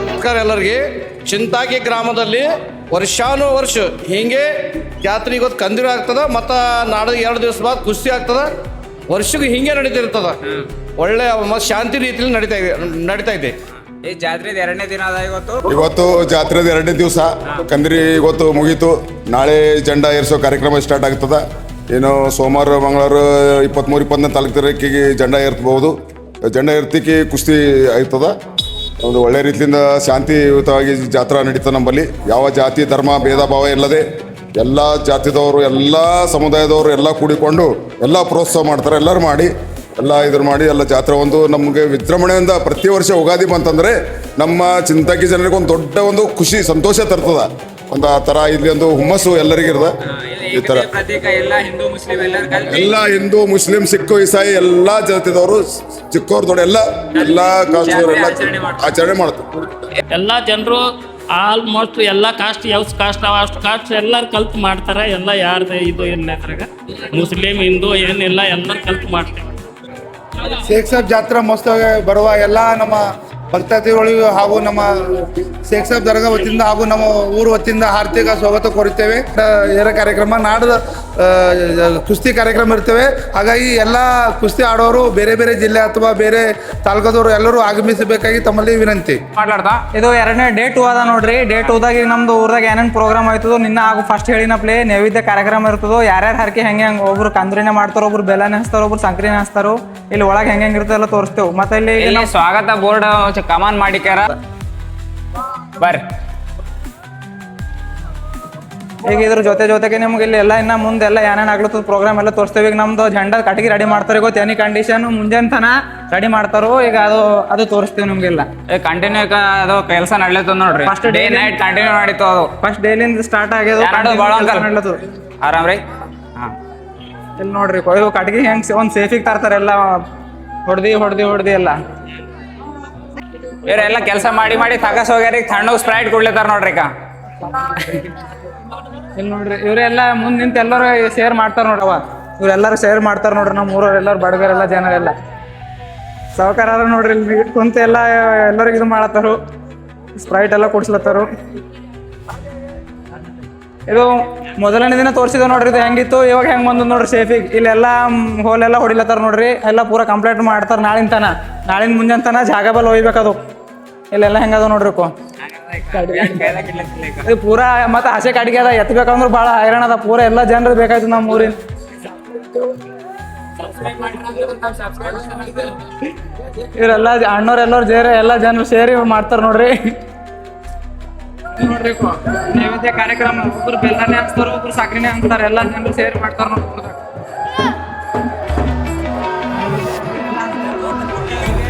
ನಮಸ್ಕಾರ ಎಲ್ಲರಿಗೆ. ಚಿಂತಾಗಿ ಗ್ರಾಮದಲ್ಲಿ ವರ್ಷಾನುವರ್ಷ ಹಿಂಗೆ ಜಾತ್ರೆ ಇವತ್ತು ಕಂದಿರು ಆಗ್ತದ, ಮತ್ತು ನಾಳೆ 2 ದಿವಸ ಬಾದ್ ಕುಸ್ತಿ ಆಗ್ತದ. ವರ್ಷಕ್ಕೆ ಹಿಂಗೆ ನಡೀತಿರ್ತದ. ಒಳ್ಳೆ ಮತ್ತು ಶಾಂತಿ ರೀತಿಯಲ್ಲಿ ನಡೀತಾ ಇದೆ. ಈ ಜಾತ್ರೆ 2ನೇ ದಿನ ಅದ. ಇವತ್ತು ಜಾತ್ರೆದ 2ನೇ ದಿವಸ ಕಂದಿರಿ ಇವತ್ತು ಮುಗೀತು. ನಾಳೆ ಜೆಂಡಾ ಏರಿಸೋ ಕಾರ್ಯಕ್ರಮ ಸ್ಟಾರ್ಟ್ ಆಗ್ತದ. ಏನು ಸೋಮವಾರ ಮಂಗಳವಾರ 23-24 ತಾರೀಕಿಗೆ ಜೆಂಡಾ ಏರ್ತಬಹುದು. ಜೆಂಡಾ ಏರ್ತಿಕ್ಕೆ ಕುಸ್ತಿ ಆಯ್ತದ. ಒಂದು ಒಳ್ಳೆ ರೀತಿಯಿಂದ ಶಾಂತಿಯುತವಾಗಿ ಜಾತ್ರಾ ನಡೀತದೆ ನಮ್ಮಲ್ಲಿ. ಯಾವ ಜಾತಿ ಧರ್ಮ ಭೇದ ಭಾವ ಇಲ್ಲದೆ ಎಲ್ಲ ಜಾತಿದವರು ಎಲ್ಲ ಸಮುದಾಯದವರು ಎಲ್ಲ ಕೂಡಿಕೊಂಡು ಎಲ್ಲ ಪ್ರೋತ್ಸಾಹ ಮಾಡ್ತಾರೆ. ಎಲ್ಲರೂ ಮಾಡಿ ಎಲ್ಲ ಜಾತ್ರೆ ಒಂದು ನಮಗೆ ವಿಜೃಂಭಣೆಯಿಂದ ಪ್ರತಿ ವರ್ಷ ಯುಗಾದಿ ಬಂತಂದರೆ ನಮ್ಮ ಚಿಂತಾಗಿ ಜನರಿಗೆ ಒಂದು ದೊಡ್ಡ ಒಂದು ಖುಷಿ ಸಂತೋಷ ತರ್ತದ. ಒಂದು ಆ ಥರ ಇಲ್ಲಿ ಒಂದು ಹುಮ್ಮಸ್ಸು ಎಲ್ಲರಿಗಿರದ. ಈ ಥರ ಎಲ್ಲ ಹಿಂದೂ ಮುಸ್ಲಿಂ ಸಿಖ್ ಇಸಾಯಿ ಎಲ್ಲ ಜಾತಿದವರು ಚಿಕ್ಕವ್ರು ದೊಡ್ಡ ಎಲ್ಲ ಕಾಸ್ಟ್ದವರು ಎಲ್ಲ ಆಚರಣೆ ಮಾಡ್ತಾರೆ. ಎಲ್ಲ ಜನರು ಆಲ್ಮೋಸ್ಟ್ ಎಲ್ಲ ಕಾಸ್ಟ್ ಯಾವ ಕಾಸ್ಟ್ ಅಷ್ಟು ಕಾಸ್ಟ್ ಎಲ್ಲರೂ ಕಲ್ತು ಮಾಡ್ತಾರೆ. ಎಲ್ಲ ಯಾರ್ದು ಇದು ಇಲ್ಲ ಅದ್ರಾಗ ಮುಸ್ಲಿಂ ಹಿಂದೂ ಏನಿಲ್ಲ ಎಲ್ಲರೂ ಕಲ್ತು ಮಾಡ್ತಾರೆ. ಶೇಖ್ ಸಾಬ್ ಜಾತ್ರಾ ಮಹೋತ್ಸವ ಬರುವ ಎಲ್ಲ ನಮ್ಮ ಭಕ್ತಾದಿಗಳಿಗೂ ಹಾಗೂ ನಮ್ಮ ಶೇಖ್ ಸಾಬ್ ದರ್ಗಾ ವತಿಯಿಂದ ಹಾಗೂ ನಮ್ಮ ಊರು ವತಿಯಿಂದ ಹಾರ್ದಿಕ ಸ್ವಾಗತ ಕೋರುತ್ತೇವೆ. ಏರ ಕಾರ್ಯಕ್ರಮ ನಾಡ್ದು ಕುಸ್ತಿ ಕಾರ್ಯಕ್ರಮ ಇರ್ತೇವೆ. ಹಾಗಾಗಿ ಎಲ್ಲ ಕುಸ್ತಿ ಆಡೋರು ಬೇರೆ ಬೇರೆ ಜಿಲ್ಲೆ ಅಥವಾ ಬೇರೆ ತಾಲೂಕದವರು ಎಲ್ಲರೂ ಆಗಮಿಸಬೇಕಾಗಿ ತಮ್ಮಲ್ಲಿ ವಿನಂತಿ. ಇದು 2ನೇ ಡೇ 2 ಅದ ನೋಡ್ರಿ. ಡೇ 2ದಾಗ ನಮ್ದು ಊರದಾಗ ಏನೇನು ಪ್ರೋಗ್ರಾಮ್ ಆಯ್ತದೋ ನಿನ್ನ ಹಾಗೂ ಫಸ್ಟ್ ಹೇಳಿನಪ್ಲೆ ನೈವೇದ್ಯ ಕಾರ್ಯಕ್ರಮ ಇರ್ತದೋ. ಯಾರ್ಯಾರು ಹರಕೆ ಹೆಂಗೆ ಒಬ್ರು ಕಂದ್ರಿನೇ ಮಾಡ್ತಾರೋ, ಒಬ್ರು ಬೆಲ್ಲನೇ ಹಚ್ತಾರೋ, ಒಬ್ರು ಸಂಕ್ರಿನೇ ಹಚ್ತಾರೋ. ಇಲ್ಲಿ ಒಳಗೆ ಹೆಂಗೆ ಇರ್ತದೆ ಎಲ್ಲ ತೋರಿಸ್ತೇವೆ. ಮತ್ತೆ ಇಲ್ಲಿ ಸ್ವಾಗತ ಬೋರ್ಡ್ ಕಮಾನ್ ಮಾಡಿಕ್ಯಾರ ಬರ್ರಿ. ಈಗ ಇದ್ರ ಜೊತೆಗೆ ನಿಮ್ಗೆ ಇಲ್ಲಿ ಎಲ್ಲ ಇನ್ನ ಮುಂದೆ ಎಲ್ಲ ಏನೇನು ಆಗ್ಲತ್ತದ ಪ್ರೋಗ್ರಾಮ್ ಎಲ್ಲ ತೋರಿಸ್ತೇವೆ. ಈಗ ನಮ್ದು ಜೆಂಡಾ ಕಟ್ಟಿಗೆ ರೆಡಿ ಮಾಡ್ತಾರೆ. ಗೊತ್ತು ಎನಿ ಕಂಡೀಷನ್ ಮುಂಜಾನೆ ತನ ರೆಡಿ ಮಾಡ್ತಾರೋ. ಈಗ ಅದು ತೋರಿಸ್ತೇವೆ ನಿಮ್ಗೆಲ್ಲ. ಕಂಟಿನ್ಯೂ ಅದು ಕೆಲಸ ನಡ್ಲತ್ತದ ನೋಡ್ರಿ. ಫಸ್ಟ್ ಡೇ ನೈಟ್ ಕಂಟಿನ್ಯೂ ನಡೀತು. ಅದು ಫಸ್ಟ್ ಡೇಲಿಂದ ಸ್ಟಾರ್ಟ್ ಆಗ್ಯದ. ನಡ್ಲತ್ತದ ಆರಾಮ್ ರೀ. ಹಾಂ ಇಲ್ಲಿ ನೋಡ್ರಿ ಕೊಯ್ಲು ಕಟ್ಟಿಗೆ ಹೆಂಗೆ ಒಂದು ಸೇಫಿಗೆ ತರ್ತಾರೆ. ಎಲ್ಲ ಹೊಡ್ದಿ ಎಲ್ಲ ಇವರೆಲ್ಲ ಕೆಲಸ ಮಾಡಿ ತಗಸ್ ಹೋಗ್ಯಾರ. ಈಗ ತಣ್ಣಗೆ ಸ್ಪ್ರೈಟ್ ಕೊಡ್ಲಿತ್ತಾರ ನೋಡ್ರಿ. ಈಗ ಇಲ್ಲಿ ನೋಡ್ರಿ ಇವರೆಲ್ಲ ಮುಂದೆ ನಿಂತು ಎಲ್ಲರೂ ಶೇರ್ ಮಾಡ್ತಾರೆ ನೋಡ್ರವ. ಇವರೆಲ್ಲರೂ ಶೇರ್ ಮಾಡ್ತಾರೆ ನೋಡ್ರಿ. ನಮ್ಮ ಊರವ್ರು ಎಲ್ಲರೂ ಬಡಗರೆಲ್ಲ ಜನರೆಲ್ಲ ಸಾವುಕಾರ ನೋಡ್ರಿ. ಇಲ್ಲಿ ಕುಂತ ಎಲ್ಲರಿಗೂ ಇದು ಮಾಡತ್ತಾರು. ಸ್ಪ್ರೈಟ್ ಎಲ್ಲ ಕೊಡ್ಸ್ಲತ್ತಾರು. ಇದು ಮೊದಲನೇ ದಿನ ತೋರಿಸಿದ ನೋಡ್ರಿ. ಇದು ಹೆಂಗಿತ್ತು ಇವಾಗ ಹೆಂಗೆ ಬಂದು ನೋಡ್ರಿ ಸೇಫಿಗೆ. ಇಲ್ಲೆಲ್ಲ ಹೋಲೆಲ್ಲ ಹೊಡಿಲತ್ತಾರ ನೋಡ್ರಿ. ಎಲ್ಲ ಪೂರ ಕಂಪ್ಲೀಟ್ ಮಾಡ್ತಾರೆ ನಾಳಿನ ಮುಂಜಾನೆ ತನ ಜಾಗ ಬಲ್ ಒಯ್ಬೇಕದು. ಇಲ್ಲೆಲ್ಲ ಹೆಂಗದ ನೋಡ್ರಿ. ಇದು ಪೂರಾ ಮತ್ತೆ ಹಸೆ ಕಡಿಗೆ ಅದ. ಎತ್ತಬೇಕಂದ್ರೆ ಭಾಳ ಹೈರಾಣ ಅದ. ಪೂರ ಎಲ್ಲ ಜನರು ಬೇಕಾಯ್ತು ನಮ್ಮ ಊರಿನ. ಇವರೆಲ್ಲ ಅಣ್ಣವ್ರೆಲ್ಲರು ಎಲ್ಲ ಜನರು ಸೇರಿ ಮಾಡ್ತಾರೆ ನೋಡ್ರಿ. ನೈವೇದ್ಯ ಕಾರ್ಯಕ್ರಮ ಒಬ್ರು ಬೆಲ್ಲನೇ ಹಚ್ತಾರ, ಒಬ್ರು ಸಕ್ರಿನೇ ಹಚ್ತಾರೆ. ಎಲ್ಲ ಜನರು ಸೇರಿ ಮಾಡ್ತಾರ ನೋಡ್ರಿ.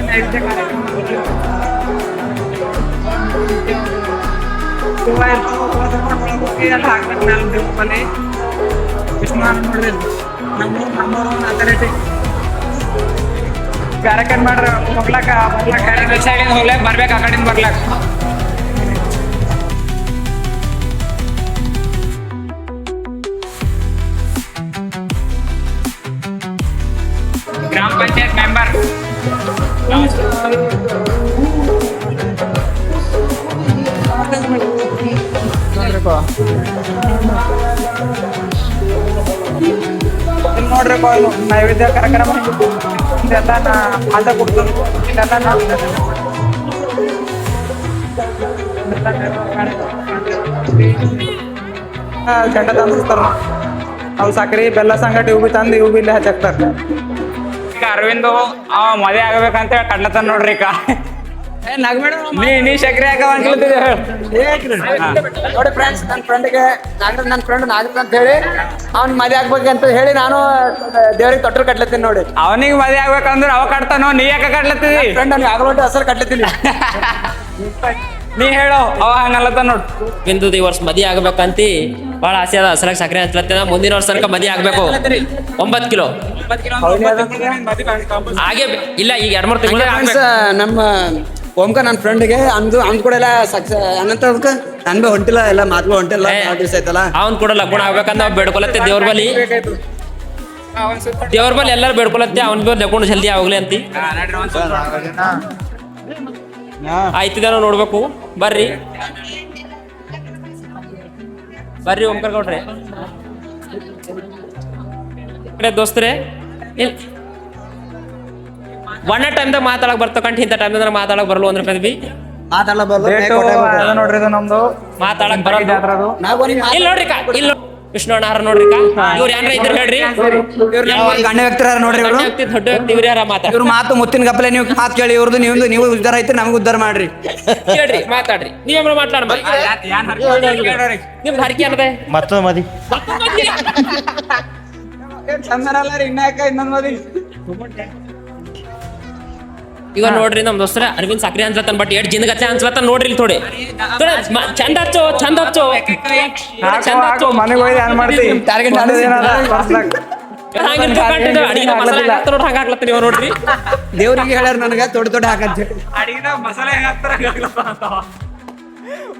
ನೈವೇದ್ಯ ಕಾರ್ಯಕ್ರಮ ಎಲ್ಲ ಹಾಕ್ಬೇಕು. ಮೇಲೆ ವಿಷ್ಣುವರ್ಧನ್ ನೋಡ್ರಿ. ನಮ್ಮೂರು ಅಥೆಂಟಿಕ್ ಕಾರ್ಯಕ್ರಮ ಮಾಡ್ರಿ. ಹೋಗ್ಲಾಕ ಬರ್ಬೇಕು. ಆ ಕಡೆಯಿಂದ ಬರ್ಲಾಕ ಗ್ರಾಮ ಪಂಚಾಯತ್ ಮೆಂಬರ್ ನೋಡ್ರಿ. ನೈವೇದ್ಯ ಕಾರ್ಯಕ್ರಮ ಇದೆಲ್ಲ ಮಾತ ಕೊಡ್ತಾರೆ. ಇದೆಲ್ಲ ಜೆಂಡ ತಂದಿರ್ತಾರ. ಅವು ಸಕ್ರೆ ಬೆಲ್ಲ ಸಂಗಟಿ ಇವು ತಂದು ಇವು ಇಲ್ಲಿ ಹಚ್ಚಾಕ್ತಾರೆ. ಈಗ ಅರವಿಂದ್ ಮದುವೆ ಆಗ್ಬೇಕಂತ ಹೇಳಿ ಕಡ್ಲತ್ತಾನ ನೋಡ್ರಿ. ಈಗ ನೀ ಸಕ್ರೆ ಹಾಕ ನೋಡಿ ಫ್ರೆಂಡ್ಸ್, ನನ್ನ ಫ್ರೆಂಡ್ ನಾಗರಿಕ ಅಂತ ಹೇಳಿ ಅವ್ನ ಮದುವೆ ಆಗ್ಬೇಕಂತ ಹೇಳಿ ನಾನು ದೇವ್ರಿಗೆ ತೊಟ್ಟರು ಕಟ್ಲತ್ತೀನಿ ನೋಡಿ. ಅವನಿಗೆ ಮದುವೆ ಆಗ್ಬೇಕಂದ್ರೆ ಅವ ಕಟ್ತಾನೋ, ನೀ ಯಾಕೆ ಕಟ್ಲತ್ತೀವಿ? ಫ್ರೆಂಡ್ ಅವ್ನಿಗೆ ಆಗಲೊಟ್ಟು ಹೆಸರು ಕಟ್ಲತ್ತೀನಿ. ನೀ ಹೇಳೋ ಅವ ಹಂಗಲ್ಲತ್ತ ನೋಡ್. ಇಂದು ಈ ವರ್ಷ ಮದಿ ಆಗ್ಬೇಕಂತ ಭಾಳ ಆಸೆ ಅದ. ಹಸರಾಗ ಸಕ್ರೆ ಹಚ್ಲತ್ತಿನ ಮುಂದಿನ ವರ್ಷ ತನಕ ಮದಿ ಆಗ್ಬೇಕು. 9 ಕಿಲೋ ಹಾಗೆ ಇಲ್ಲ. ಈಗ 2-3 ತಿಂಗಳು ನಮ್ಮ ಓಂಕಾರ ನನ್ನ ಫ್ರೆಂಡ್ಗೆ ಅವ್ನು ಕೂಡ ಎಲ್ಲ ಸಕ್ಸಸ್ ಏನಂತ ಅದಕ್ಕೆ ನನ್ ಬಿ ಹೊಂಟಿಲ್ಲ ಎಲ್ಲ ಮಾತುಗಳು ಹೊಂಟಿಲ್ಲ ಭಾಳ ದಿವಸ ಆಯ್ತಲ್ಲ ಅವ್ನು ಕೂಡ ಲಗ್ನ ಆಗ್ಬೇಕಂತ ನಾವು ಬೇಡ್ಕೊಳತ್ತೆ ದೇವ್ರ ಬಲ್ಲಿ ಎಲ್ಲರೂ ಬೇಡ್ಕೊಳತ್ತೆ ಅವ್ನ ಬಿ ಲಗ್ನ ಜಲ್ದಿ ಆಗೋಗ್ಲಿ ಅಂತಿ ಆಯ್ತಿದಾನೋ ನೋಡ್ಬೇಕು ಬರ್ರಿ ಓಂಕಾರ ಗೌಡ್ರೆ ದೋಸ್ತರೇ ಒನ್ ಟೈಮ್ದಾಗ ಮಾತಾಡಕ್ ಬರ್ತಕ್ಕಂತ ಇಂಥ ಟೈಮ್ದಾಗ ಮಾತಾಡಕ್ ಬರಲ್ಲ ಒಂದ್ ರೂಪಾಯಿ ಬಿ ನೋಡ್ರಿ ಇದು ನಮ್ದು ಮಾತಾಡಕ್ ಬರಲ್ಲ ಜಾತ್ರೆದು. ಇಲ್ಲಿ ನೋಡ್ರಿ ಇಲ್ಲಿ ವಿಷ್ಣುವಣ್ಣಾರ ನೋಡ್ರಿ ಇವ್ರು ಯಾರ ಇದ್ರ ಹೇಳ್ರಿ ಗಣ್ಯ ವ್ಯಕ್ತಿ ನೋಡ್ರಿ ಇವರು ದೊಡ್ಡ ವ್ಯಕ್ತಿ ಇವ್ರು ಯಾರ ಮಾತಾಡ ಇವ್ರು ಮಾತು ಮುತ್ತಿನ ಗಪ್ಪಲೆ ನೀವು ಮಾತು ಕೇಳಿ ಇವ್ರದ್ದು ನೀವು ಉದ್ದಾರ ಐತಿ ನಮ್ಗೆ ಉದ್ದಾರ ಮಾಡ್ರಿ ಕೇಳ್ರಿ ಮಾತಾಡ್ರಿ ನೀವೇನ ಮಾತಾಡ ನಿಮ್ದು ಹರಕೆ ಅನ್ನದೆ ಮತ್ತೊಂದು ಮದಿ ಈಗ ನೋಡ್ರಿ ನಮ್ ದೋಸ್ತರ ಅರವಿಂದ್ ಸಕ್ರಿ ಅನ್ಸಲತ್ತನ್ ಬಟ್ ಎಷ್ಟ್ ಜಿಂದಗತ್ತೆ ಅನ್ಸಲತ್ತ ನೋಡ್ರಿ ಇಲ್ಲಿ ಥೋಡೆ ಚಂದ ಹಚ್ಚೋ ಮನೆಗೆ ಹೋಗಿ ಏನ್ ಮಾಡ್ತಿ ಟಾರ್ಗೆಟ್ ಹಂಗಾಗ್ಲತ್ತ ನೀವು ನೋಡ್ರಿ ದೇವ್ರಿಗೆ ಹೇಳ್ಯಾರ ನನಗೆ ದೊಡ್ಡ ಹಾಕಂತ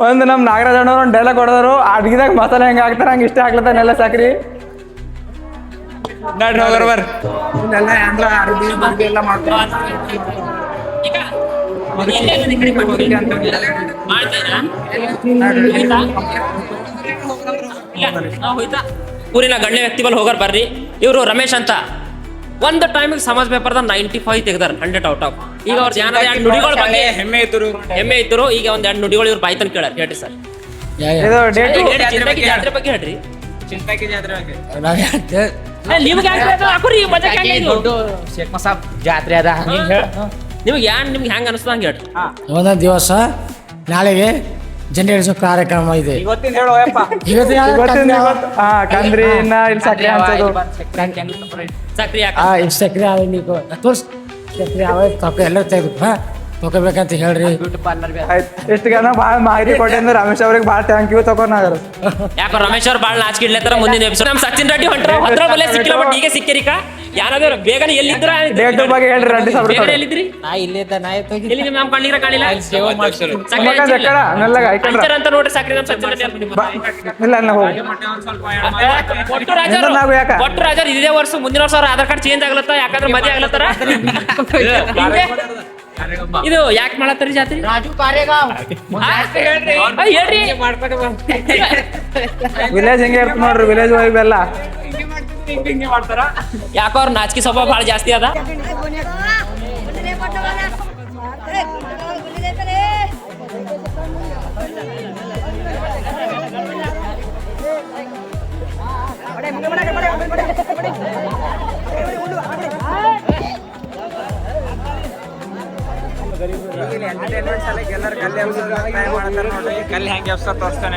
ಒಂದು ನಮ್ ನಾಗರಾಜ್ ಅಣ್ಣವ್ರು ಒಂದು ಡೈಲಾಗ್ ಹೊಡೆದ್ರು ಅಡ್ಗಿದಾಗ ಮಸಾಲೆ ಹೆಂಗ ಹಾಕ್ತಾರ ಹಂಗ ಇಷ್ಟ ಹಾಕ್ಲತ್ತಾನೆಲ್ಲ ಸಾಕ್ರಿ ಎಲ್ಲ ಊರಿನ ಗಣ್ಯ ವ್ಯಕ್ತಿ ಬಲ್ ಹೋಗಾರ ಬರ್ರಿ ಇವರು ರಮೇಶ್ ಅಂತ ಒಂದು ಟೈಮಿಗೆ ಸಮಾಜ ಪೇಪರ್ದ 95 ತೆಗ್ದಾರ 100 ಔಟ್ ಆಫ್ ಈಗ ಅವ್ರ ಎರಡು ನುಡಿಗಳ ಬಗ್ಗೆ ಹೆಮ್ಮೆ ಇದ್ರು ಈಗ ಒಂದ್ 2 ನುಡಿಗಳು ಇವ್ರು ಬಾಯ್ತನ್ ಕೇಳಾರ ಹೇಳ್ರಿ ಸರ್ ಇದು ಡೇಟ್ ಜಾತ್ರೆ ಬಗ್ಗೆ ಹೇಳ್ರಿ ನಿಮ್ಗೆ ಜಾತ್ರೆ ಅದ ನಿಮ್ಗೆ ಹೆಂಗ ಅನಿಸ್ತದ ಹಂಗೆ ಹೇಳ್ರಿ ಒಂದೊಂದು ದಿವಸ ನಾಳೆಗೆ ಜನರೇಷನ್ ಕಾರ್ಯಕ್ರಮ ಇದೆ ಇವತ್ತಿನ ಹೇಳೋ ಯಪ್ಪ ಕಂದ್ರಿ ಇನ್ನ ಇಲ್ಲಿ ಸಕ್ರೆ ಹಂಚೋದು ಸಕ್ರಿ ಸಕ್ರೆ ನೀವು ತೋರ್ಸ್ ಸಕ್ರೆ ಎಲ್ಲರೂ ತೆಗೆದು ತಗೋಬೇಕಂತ ಹೇಳ್ರಿ ಎಷ್ಟು ಗನ ಭಾಳ ಮಾಹಿತಿ ಕೊಟ್ಟಿಂದ ರಮೇಶ್ ಅವ್ರಿಗೆ ಭಾಳ ಥ್ಯಾಂಕ್ ಯು ತಗೊಂಡಾರ ಯಾಕೋ ರಮೇಶ್ ಅವ್ರು ಭಾಳ ನಾಚಿಕೆ ಇಡ್ಲತ್ತಾರ ಮುಂದಿನ ಎಪಿಸೋಡ್ ನಮ್ ಸಚಿನ್ ರೆಡ್ಡಿ ಹೊಂಟ್ರ ಹತ್ರ ಬಲ್ಲೆ ಸಿಕ್ಕಿಲ್ಲ ಬಟ್ ಈಗ ಸಿಕ್ಕಿರಿಕ ಯಾರಾದ್ರೂ ಬೇಗನೆ ಎಲ್ಲಿದ್ರ ಡೇಟ್ ಬಗ್ಗೆ ಹೇಳ್ರಿ ರೆಡ್ಡಿ ಸಾಬ್ರ ಎಲ್ಲಿದ್ರಿ ಎಲ್ಲಿ ನಿಮ್ ನಮ್ ಕಣ್ಣಿರ ಕಾಣಿಲ್ಲ ಮೆಲ್ಲಗ ಐಕಂಡ್ರ ಅಂಚರ್ ಅಂತ ನೋಡ್ರಿ ಸಕ್ರಿ ನಮ್ ಸಚಿನ್ ರೆಡ್ಡಿ ಇಲ್ಲ ಅಲ್ಲ ಹೋಗಿ ಒಟ್ಟು ರಾಜರ್ ಇದೇ ವರ್ಷ ಮುಂದಿನ ವರ್ಷ ಅವ್ರ ಆಧಾರ್ ಕಾರ್ಡ್ ಚೇಂಜ್ ಆಗ್ಲತ್ತ ಯಾಕಂದ್ರೆ ಮದುವೆ ಆಗ್ಲತ್ತಾರ ಇದು ಯಾಕೆ ಮಾಡತ್ತಾರಿ ಜಾತ್ರೆ ಹೇಳ್ರಿ ವಿಲೇಜ್ ಹೆಂಗೆ ಇರ್ತ ನೋಡ್ರಿ ವಿಲೇಜ್ ವೈಬ್ ಎಲ್ಲ ಯಾಕೋ ಅವ್ರ ನಾಚಿಕೆ ಸ್ವಭಾವ ಭಾಳ ಜಾಸ್ತಿ ಅದ ಕಲ್ಲಿ ಹೆಂಗೆ ಎಬ್ಸ ತೋರಿಸ್ತಾನೆ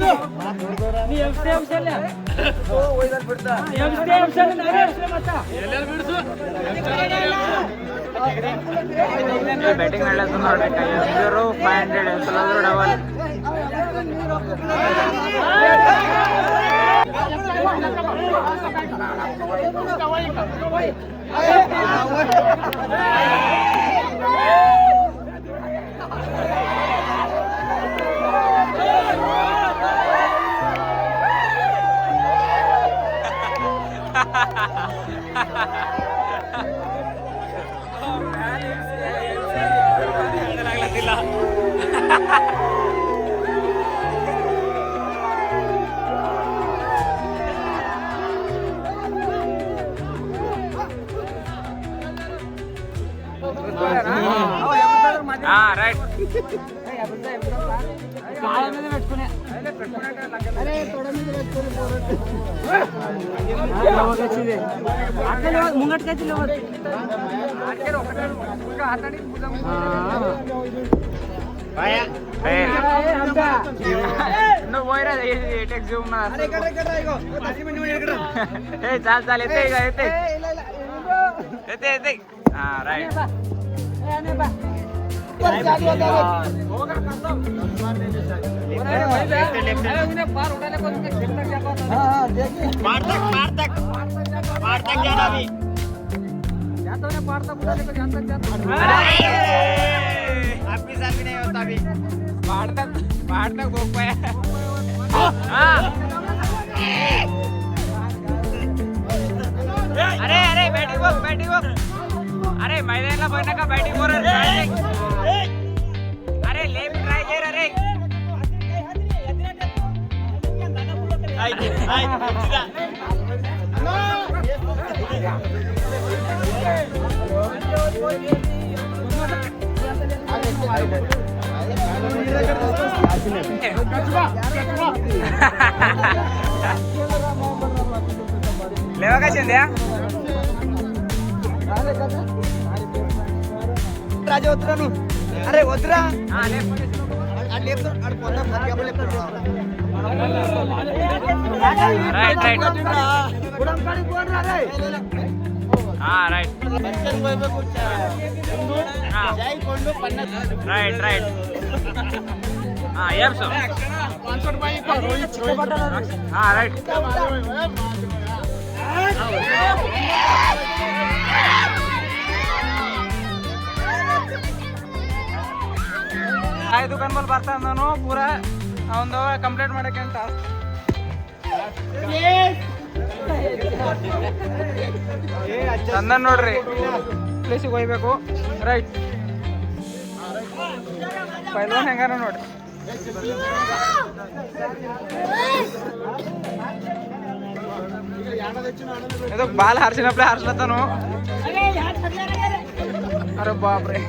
ಬ್ಯಾಟಿಂಗ್ ಮಾಡ್ಲತ್ತ ನೋಡ್ರಿ 500 ಎಷ್ಟಲಾದ್ರು ಡಬಲ್ ರೈಟ್ चाल येते हा राईट अरे अरे बैटिंग वर्क अरे मैदानाला बघ नका बैटिंग वर अरे लेफ्ट राईट अरे लेवा का शिंद्या राजा उतरा नु अरे उतरा हां लेफ्ट राइट हां राइट राइट हां येस सर हां राइट ಆಯ್ ದುಕಾನ್ ಮೇಲೆ ಬರ್ತಾ ನಾನು ಪೂರಾ ಒಂದು ಕಂಪ್ಲೀಟ್ ಮಾಡಕ್ಕೆ ಅಂತ ಚಂದನ್ ನೋಡ್ರಿ ಪ್ಲೇಸಿಗೆ ಹೋಗ್ಬೇಕು ರೈಟ್ ಪೈಲ್ವಾನ್ ಹೆಂಗಾರ ನೋಡ್ರಿ ಇದು ಬಾಲ್ ಹಾರ್ಸಿನಪ್ಲೆ ಹಾರ್ಸ್ಲತ್ತಾನು ಅರೆ ಬಾಪ್ರೆ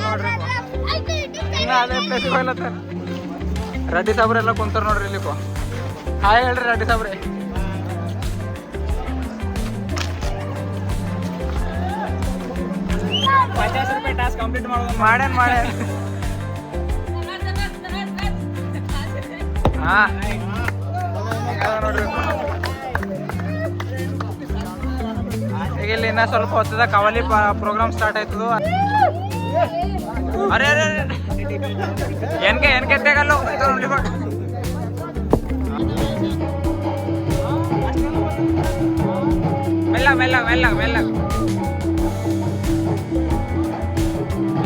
ನೋಡ್ರಿ ಇನ್ನ ಅದೇ ಪ್ಲೇಸಿಗೆ ಹೋಗ್ಲತ್ತಾರ ರೆಡ್ಡಿ ಸಾಬ್ರೆಲ್ಲ ಕುಂತಾರ ನೋಡ್ರಿ ಇಲ್ಲಿ ಹಾಯ್ ಹೇಳ್ರಿ ರೆಡ್ಡಿ ಸಾಬ್ರೆ ₹50 ಟಾಸ್ಕ್ ಕಂಪ್ಲೀಟ್ ಮಾಡೋದು ಮಾಡ್ಯಾನ ಹಾ ನೋಡ್ರಿ ಈಗ ಇಲ್ಲಿ ಇನ್ನ ಸ್ವಲ್ಪ ಹೊತ್ತದ ಕವಲಿ ಪ್ರೋಗ್ರಾಮ್ ಸ್ಟಾರ್ಟ್ ಆಯ್ತದು ಅರೆ ಅರೆ ಎನ್ಕೆ ತೆಗಲ್ಲ ನೋಡಿ ಮೆಲ್ಲ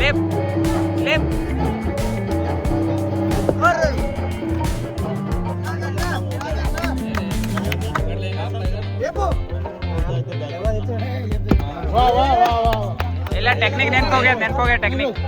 ಲೇಪ್ ಇಲ್ಲ ಟೆಕ್ನಿಕ್ ನೆನ್ಪೋಗ್ಯ ಟೆಕ್ನಿಕ್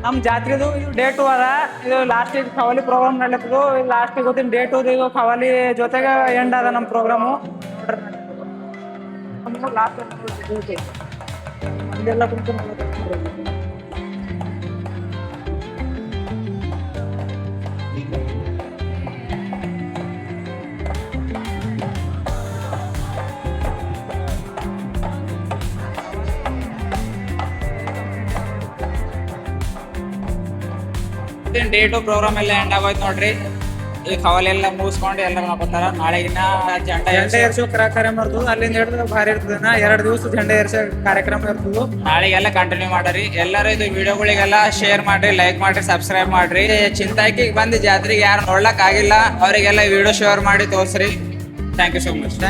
ನಮ್ಮ ಜಾತ್ರೆದು ಇದು ಡೇ 2 ಅದ. ಇದು ಲಾಸ್ಟಿಗೆ ಖವಾಲಿ ಪ್ರೋಗ್ರಾಮ್ ನಡೀತದು. ಲಾಸ್ಟಿಗೆ ಗೊತ್ತಿನ ಡೇ 2 ಇದು ಖವಾಲಿ ಜೊತೆಗೆ ಎಂಡ್ ಅದ ನಮ್ಮ ಪ್ರೋಗ್ರಾಮು. ಲಾಸ್ಟ್ ಅಲ್ಲೆಲ್ಲ ಕುಂತು ಡೇ 2 ಪ್ರೋಗ್ರಾಮ್ ಎಲ್ಲ ಎಂಡ್ ಆಗೋಯ್ತು ನೋಡ್ರಿ. ಈ ಖವಾಲಿ ಎಲ್ಲ ಮುಗಿಸ್ಕೊಂಡು ಎಲ್ಲರೂ ಮಾಡ್ಕೊತಾರ. ನಾಳೆಗಿನ ಜಂಡ ಏರ್ಸೋ ಕಾರ್ಯಕ್ರಮ ಇರ್ತದೆ. ಅಲ್ಲಿಂದ ಹಿಡಿದು ಭಾರಿ ಇರ್ತದೆ. 2 ದಿವಸ ಜಂಡ ಏರ್ಸೋ ಕಾರ್ಯಕ್ರಮ ಇರ್ತದೆ. ನಾಳೆಗೆಲ್ಲ ಕಂಟಿನ್ಯೂ ಮಾಡ್ರಿ. ಎಲ್ಲರೂ ಇದು ವಿಡಿಯೋಗಳಿಗೆಲ್ಲ ಶೇರ್ ಮಾಡ್ರಿ, ಲೈಕ್ ಮಾಡ್ರಿ, ಸಬ್ಸ್ಕ್ರೈಬ್ ಮಾಡ್ರಿ. ಚಿಂತಾಕಿಗೆ ಬಂದು ಜಾತ್ರೆಗೆ ಯಾರು ನೋಡ್ಲಕ್ ಆಗಿಲ್ಲ ಅವರಿಗೆಲ್ಲ ವಿಡಿಯೋ ಶೇರ್ ಮಾಡಿ ತೋರಿಸ್ರಿ. Thank you so much.